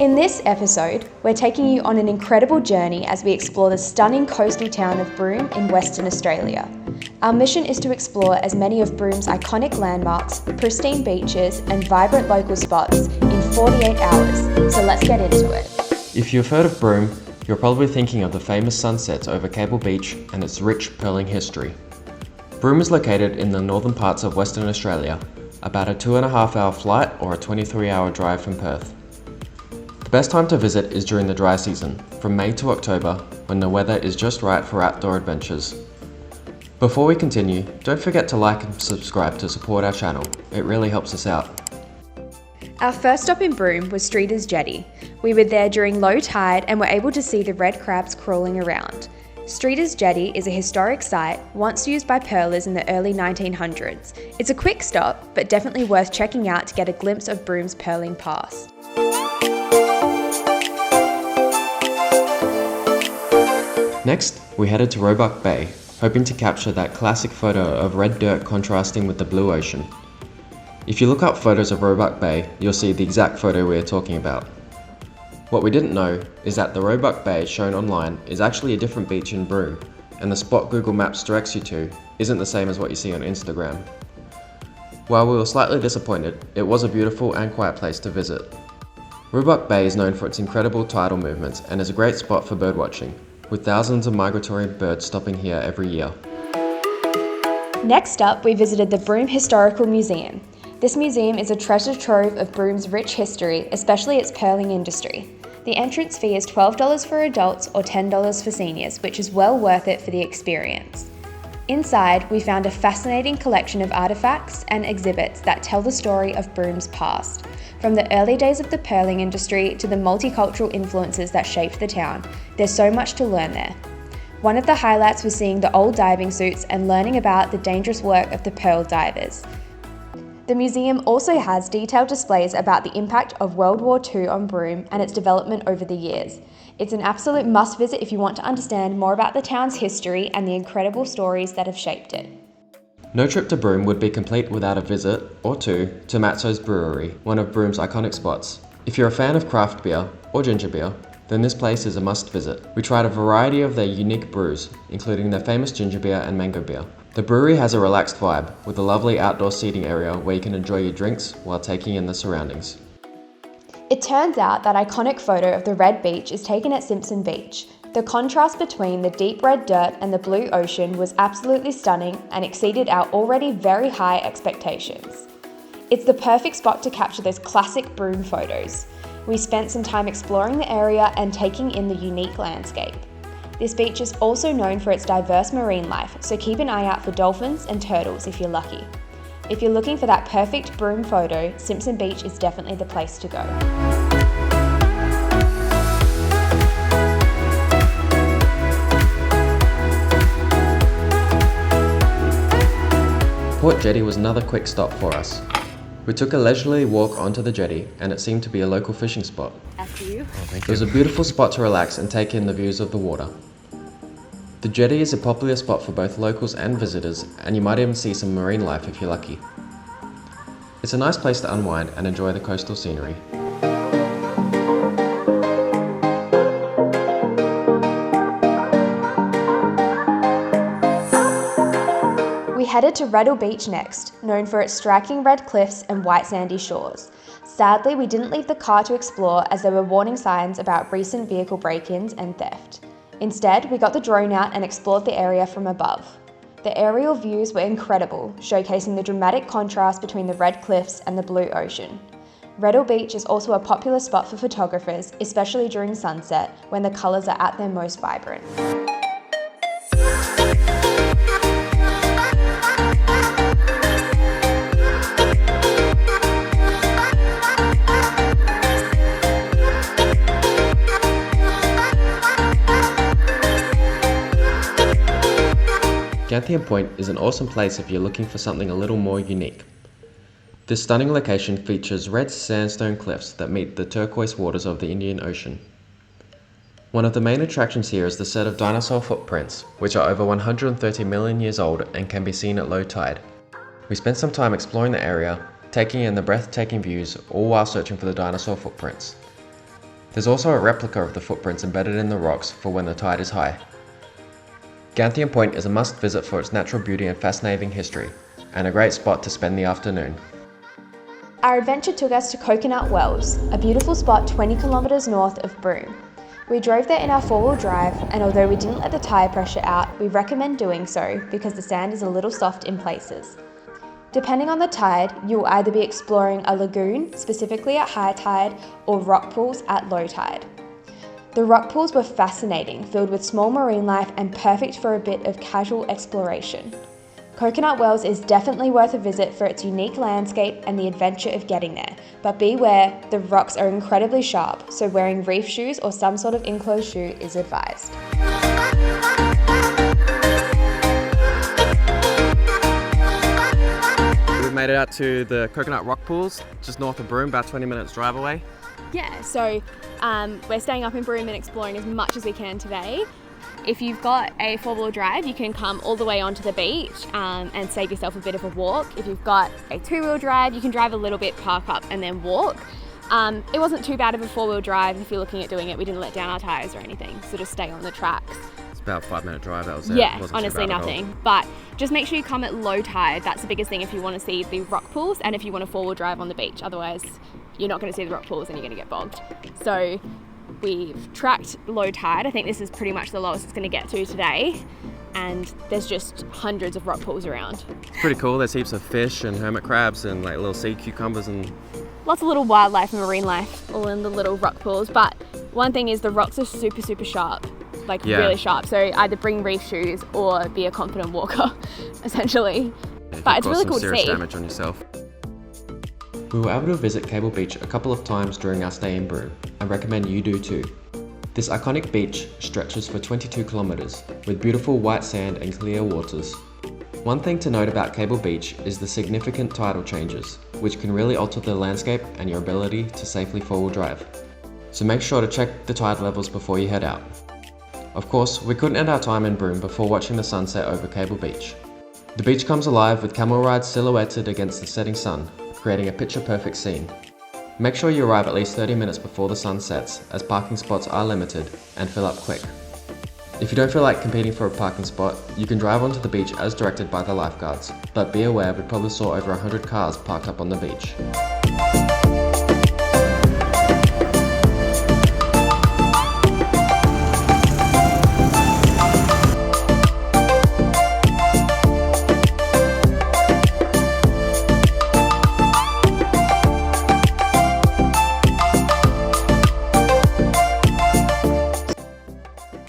In this episode, we're taking you on an incredible journey as we explore the stunning coastal town of Broome in Western Australia. Our mission is to explore as many of Broome's iconic landmarks, pristine beaches, and vibrant local spots in 48 hours, so let's get into it. If you've heard of Broome, you're probably thinking of the famous sunsets over Cable Beach and its rich pearling history. Broome is located in the northern parts of Western Australia, about a 2.5-hour flight or a 23-hour drive from Perth. The best time to visit is during the dry season, from May to October, when the weather is just right for outdoor adventures. Before we continue, don't forget to like and subscribe to support our channel. It really helps us out. Our first stop in Broome was Streeter's Jetty. We were there during low tide and were able to see the red crabs crawling around. Streeter's Jetty is a historic site, once used by pearlers in the early 1900s. It's a quick stop, but definitely worth checking out to get a glimpse of Broome's pearling past. Next, we headed to Roebuck Bay, hoping to capture that classic photo of red dirt contrasting with the blue ocean. If you look up photos of Roebuck Bay, you'll see the exact photo we are talking about. What we didn't know is that the Roebuck Bay shown online is actually a different beach in Broome, and the spot Google Maps directs you to isn't the same as what you see on Instagram. While we were slightly disappointed, it was a beautiful and quiet place to visit. Roebuck Bay is known for its incredible tidal movements and is a great spot for birdwatching, with thousands of migratory birds stopping here every year. Next up, we visited the Broome Historical Museum. This museum is a treasure trove of Broome's rich history, especially its pearling industry. The entrance fee is $12 for adults or $10 for seniors, which is well worth it for the experience. Inside, we found a fascinating collection of artifacts and exhibits that tell the story of Broome's past. From the early days of the pearling industry to the multicultural influences that shaped the town, there's so much to learn there. One of the highlights was seeing the old diving suits and learning about the dangerous work of the pearl divers. The museum also has detailed displays about the impact of World War II on Broome and its development over the years. It's an absolute must visit if you want to understand more about the town's history and the incredible stories that have shaped it. No trip to Broome would be complete without a visit, or two, to Matso's Brewery, one of Broome's iconic spots. If you're a fan of craft beer, or ginger beer, then this place is a must visit. We tried a variety of their unique brews, including their famous ginger beer and mango beer. The brewery has a relaxed vibe, with a lovely outdoor seating area where you can enjoy your drinks while taking in the surroundings. It turns out that iconic photo of the red beach is taken at Simpson Beach. The contrast between the deep red dirt and the blue ocean was absolutely stunning and exceeded our already very high expectations. It's the perfect spot to capture those classic Broome photos. We spent some time exploring the area and taking in the unique landscape. This beach is also known for its diverse marine life, so keep an eye out for dolphins and turtles if you're lucky. If you're looking for that perfect Broome photo, Simpson Beach is definitely the place to go. Port Jetty was another quick stop for us. We took a leisurely walk onto the jetty and it seemed to be a local fishing spot. After you. It was a beautiful spot to relax and take in the views of the water. The jetty is a popular spot for both locals and visitors, and you might even see some marine life if you're lucky. It's a nice place to unwind and enjoy the coastal scenery. We headed to Reddell Beach next, known for its striking red cliffs and white sandy shores. Sadly, we didn't leave the car to explore as there were warning signs about recent vehicle break-ins and theft. Instead, we got the drone out and explored the area from above. The aerial views were incredible, showcasing the dramatic contrast between the red cliffs and the blue ocean. Reddell Beach is also a popular spot for photographers, especially during sunset, when the colours are at their most vibrant. Gantheaume Point is an awesome place if you're looking for something a little more unique. This stunning location features red sandstone cliffs that meet the turquoise waters of the Indian Ocean. One of the main attractions here is the set of dinosaur footprints, which are over 130 million years old and can be seen at low tide. We spent some time exploring the area, taking in the breathtaking views, all while searching for the dinosaur footprints. There's also a replica of the footprints embedded in the rocks for when the tide is high. Gantheaume Point is a must visit for its natural beauty and fascinating history, and a great spot to spend the afternoon. Our adventure took us to Coconut Wells, a beautiful spot 20 kilometres north of Broome. We drove there in our four-wheel drive, and although we didn't let the tyre pressure out, we recommend doing so because the sand is a little soft in places. Depending on the tide, you will either be exploring a lagoon, specifically at high tide, or rock pools at low tide. The rock pools were fascinating, filled with small marine life and perfect for a bit of casual exploration. Coconut Wells is definitely worth a visit for its unique landscape and the adventure of getting there, but beware, the rocks are incredibly sharp, so wearing reef shoes or some sort of enclosed shoe is advised. We've made it out to the Coconut Rock Pools, just north of Broome, about 20 minutes drive away. Yeah, so we're staying up in Broome and exploring as much as we can today. If you've got a four-wheel drive, you can come all the way onto the beach and save yourself a bit of a walk. If you've got a two-wheel drive, you can drive a little bit, park up and then walk. It wasn't too bad of a four-wheel drive if you're looking at doing it. We didn't let down our tyres or anything, so just stay on the tracks. It's about a 5-minute drive, that was it. Yeah, It wasn't honestly too bad at all. nothing. But just make sure you come at low tide. That's the biggest thing if you want to see the rock pools and if you want to four-wheel drive on the beach. Otherwise, you're not going to see the rock pools and you're going to get bogged. So we've tracked low tide. I think this is pretty much the lowest it's going to get to today. And there's just hundreds of rock pools around. It's pretty cool. There's heaps of fish and hermit crabs and like little sea cucumbers and Lots of little wildlife and marine life all in the little rock pools. But one thing is the rocks are super, super sharp. Like really sharp. So either bring reef shoes or be a confident walker, essentially. But it's really cool to serious see. damage on yourself. We were able to visit Cable Beach a couple of times during our stay in Broome, and recommend you do too. This iconic beach stretches for 22 kilometres, with beautiful white sand and clear waters. One thing to note about Cable Beach is the significant tidal changes, which can really alter the landscape and your ability to safely four-wheel drive. So make sure to check the tide levels before you head out. Of course, we couldn't end our time in Broome before watching the sunset over Cable Beach. The beach comes alive with camel rides silhouetted against the setting sun, creating a picture-perfect scene. Make sure you arrive at least 30 minutes before the sun sets, as parking spots are limited and fill up quick. If you don't feel like competing for a parking spot, you can drive onto the beach as directed by the lifeguards, but be aware we probably saw over 100 cars parked up on the beach.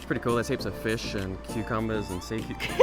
Pretty cool, there's heaps of fish and cucumbers and sea cucumbers.